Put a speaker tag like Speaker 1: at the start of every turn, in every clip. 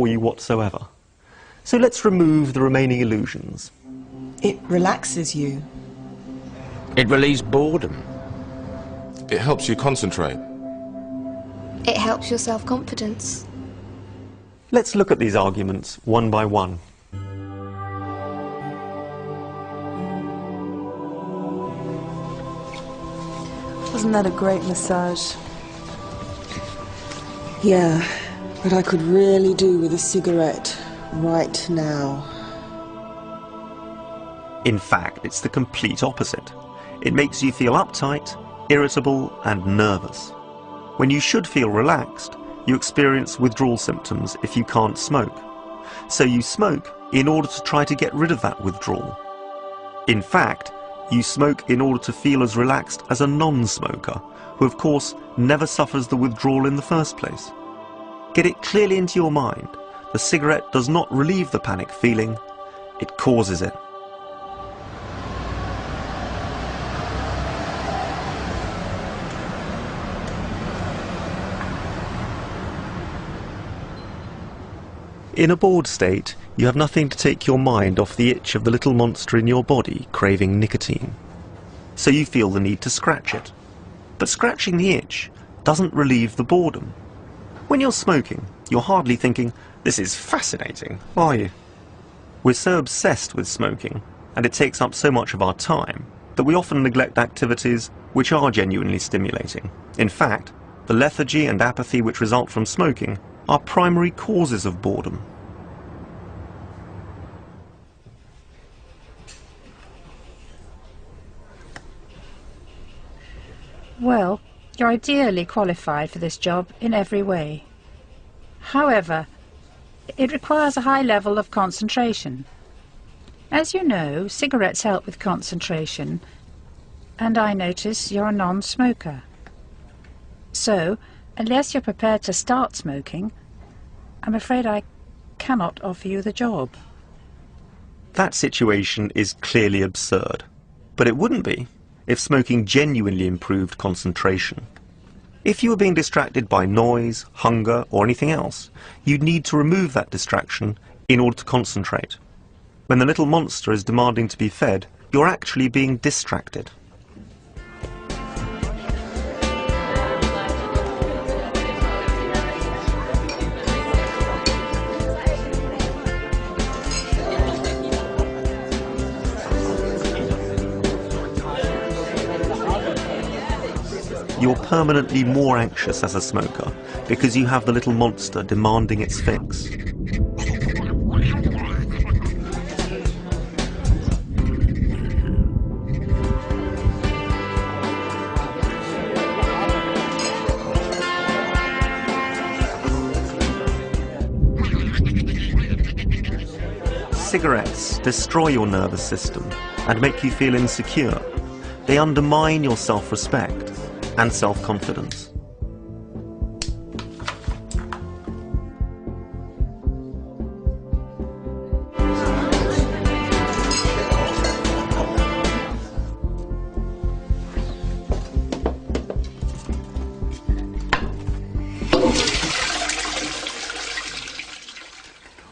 Speaker 1: for you whatsoever. So let's remove the remaining illusions.
Speaker 2: It relaxes you.
Speaker 3: It relieves boredom.
Speaker 4: It helps you concentrate.
Speaker 5: It helps your self-confidence.
Speaker 1: Let's look at these arguments one by one.
Speaker 2: Wasn't that a great massage?
Speaker 6: Yeah, but I could really do with a cigarette right now.
Speaker 1: In fact, it's the complete opposite. It makes you feel uptight, irritable, and nervous. When you should feel relaxed, you experience withdrawal symptoms if you can't smoke. So you smoke in order to try to get rid of that withdrawal. In fact, you smoke in order to feel as relaxed as a non-smoker, who of course never suffers the withdrawal in the first place. Get it clearly into your mind. The cigarette does not relieve the panic feeling, it causes it. In a bored state, you have nothing to take your mind off the itch of the little monster in your body craving nicotine. So you feel the need to scratch it. But scratching the itch doesn't relieve the boredom. When you're smoking, you're hardly thinking, "This is fascinating," are you? We're so obsessed with smoking, and it takes up so much of our time, that we often neglect activities which are genuinely stimulating. In fact, the lethargy and apathy which result from smoking are primary causes of boredom.
Speaker 7: Well, you're ideally qualified for this job in every way. However, it requires a high level of concentration. As you know, cigarettes help with concentration, and I notice you're a non-smoker. So, unless you're prepared to start smoking, I'm afraid I cannot offer you the job.
Speaker 1: That situation is clearly absurd, but it wouldn't be if smoking genuinely improved concentration. If you were being distracted by noise, hunger, or anything else, you'd need to remove that distraction in order to concentrate. When the little monster is demanding to be fed, you're actually being distracted. You're permanently more anxious as a smoker because you have the little monster demanding its fix. Cigarettes destroy your nervous system and make you feel insecure. They undermine your self-respect and self-confidence.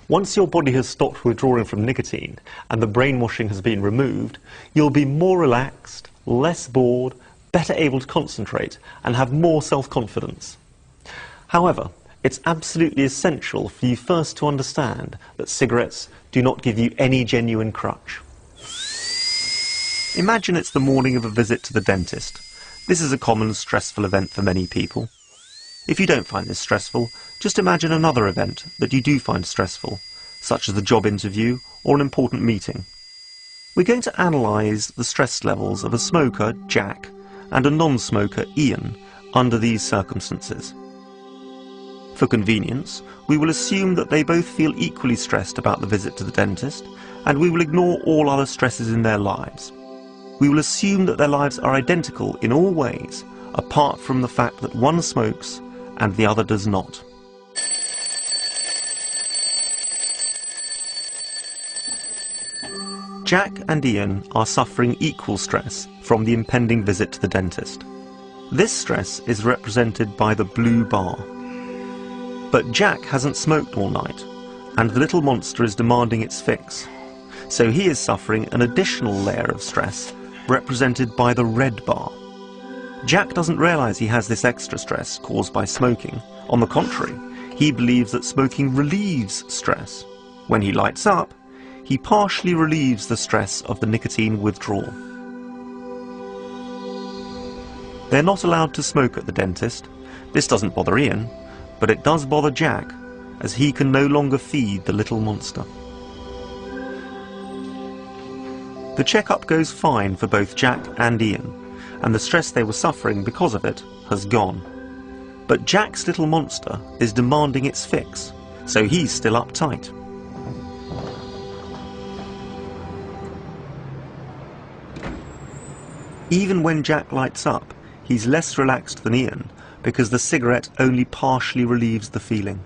Speaker 1: Once your body has stopped withdrawing from nicotine and the brainwashing has been removed, you'll be more relaxed, less bored, better able to concentrate, and have more self-confidence. However, it's absolutely essential for you first to understand that cigarettes do not give you any genuine crutch. Imagine it's the morning of a visit to the dentist. This is a common stressful event for many people. If you don't find this stressful, just imagine another event that you do find stressful, such as a job interview or an important meeting. We're going to analyse the stress levels of a smoker, Jack, and a non-smoker, Ian, under these circumstances. For convenience, we will assume that they both feel equally stressed about the visit to the dentist, and we will ignore all other stresses in their lives. We will assume that their lives are identical in all ways, apart from the fact that one smokes and the other does not. Jack and Ian are suffering equal stress from the impending visit to the dentist. This stress is represented by the blue bar. But Jack hasn't smoked all night, and the little monster is demanding its fix. So he is suffering an additional layer of stress, represented by the red bar. Jack doesn't realise he has this extra stress caused by smoking. On the contrary, he believes that smoking relieves stress. When he lights up, he partially relieves the stress of the nicotine withdrawal. They're not allowed to smoke at the dentist. This doesn't bother Ian, but it does bother Jack, as he can no longer feed the little monster. The checkup goes fine for both Jack and Ian, and the stress they were suffering because of it has gone. But Jack's little monster is demanding its fix, so he's still uptight. Even when Jack lights up, he's less relaxed than Ian, because the cigarette only partially relieves the feeling.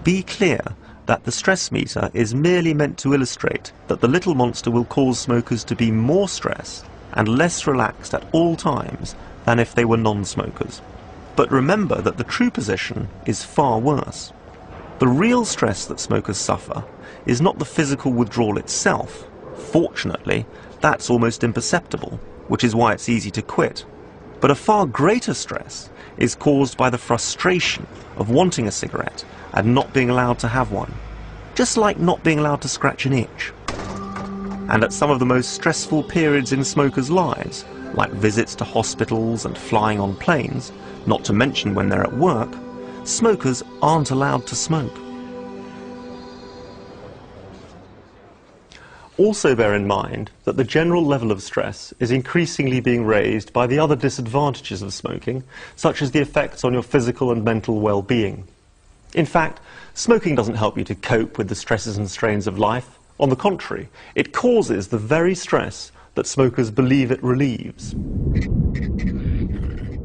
Speaker 1: Be clear that the stress meter is merely meant to illustrate that the little monster will cause smokers to be more stressed and less relaxed at all times than if they were non-smokers. But remember that the true position is far worse. The real stress that smokers suffer is not the physical withdrawal itself. Fortunately, that's almost imperceptible, which is why it's easy to quit. But a far greater stress is caused by the frustration of wanting a cigarette and not being allowed to have one, just like not being allowed to scratch an itch. And at some of the most stressful periods in smokers' lives, like visits to hospitals and flying on planes, not to mention when they're at work, smokers aren't allowed to smoke. Also bear in mind that the general level of stress is increasingly being raised by the other disadvantages of smoking, such as the effects on your physical and mental well-being. In fact, smoking doesn't help you to cope with the stresses and strains of life. On the contrary, it causes the very stress that smokers believe it relieves.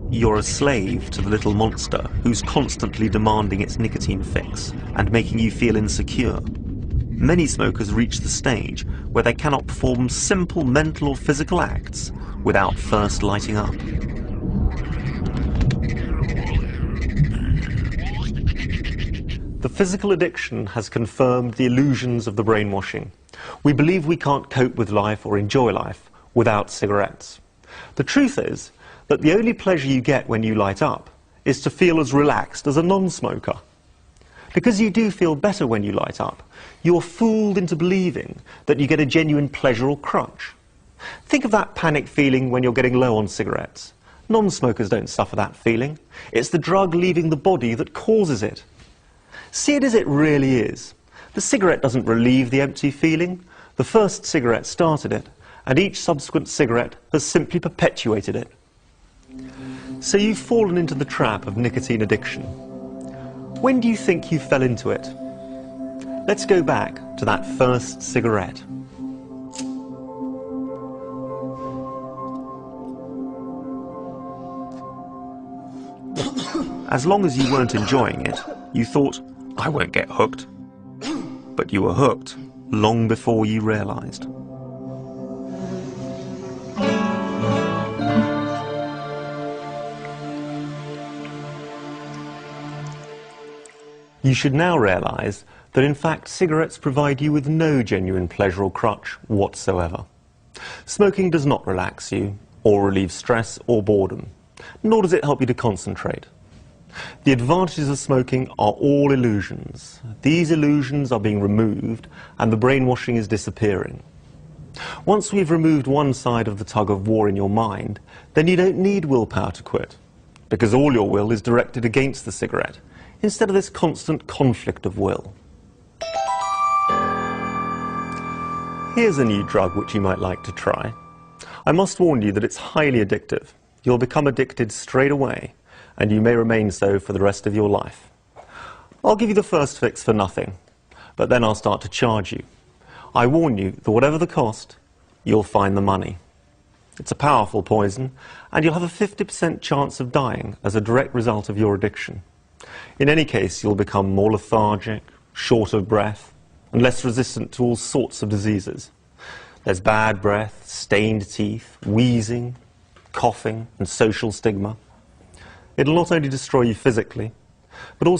Speaker 1: You're a slave to the little monster who's constantly demanding its nicotine fix and making you feel insecure. Many smokers reach the stage where they cannot perform simple mental or physical acts without first lighting up. The physical addiction has confirmed the illusions of the brainwashing. We believe we can't cope with life or enjoy life without cigarettes. The truth is that the only pleasure you get when you light up is to feel as relaxed as a non-smoker. Because you do feel better when you light up, you're fooled into believing that you get a genuine pleasure or crutch. Think of that panic feeling when you're getting low on cigarettes. Non-smokers don't suffer that feeling. It's the drug leaving the body that causes it. See it as it really is. The cigarette doesn't relieve the empty feeling. The first cigarette started it, and each subsequent cigarette has simply perpetuated it. So you've fallen into the trap of nicotine addiction. When do you think you fell into it? Let's go back to that first cigarette. As long as you weren't enjoying it, you thought, I won't get hooked. But you were hooked long before you realized. You should now realize that in fact cigarettes provide you with no genuine pleasure or crutch whatsoever. Smoking does not relax you, or relieve stress or boredom, nor does it help you to concentrate. The advantages of smoking are all illusions. These illusions are being removed and the brainwashing is disappearing. Once we've removed one side of the tug of war in your mind, then you don't need willpower to quit, because all your will is directed against the cigarette, instead of this constant conflict of will. Here's a new drug which you might like to try. I must warn you that it's highly addictive. You'll become addicted straight away, and you may remain so for the rest of your life. I'll give you the first fix for nothing, but then I'll start to charge you. I warn you that whatever the cost, you'll find the money. It's a powerful poison, and you'll have a 50% chance of dying as a direct result of your addiction. In any case, you'll become more lethargic, short of breath, and less resistant to all sorts of diseases. There's bad breath, stained teeth, wheezing, coughing, and social stigma. It'll not only destroy you physically, but also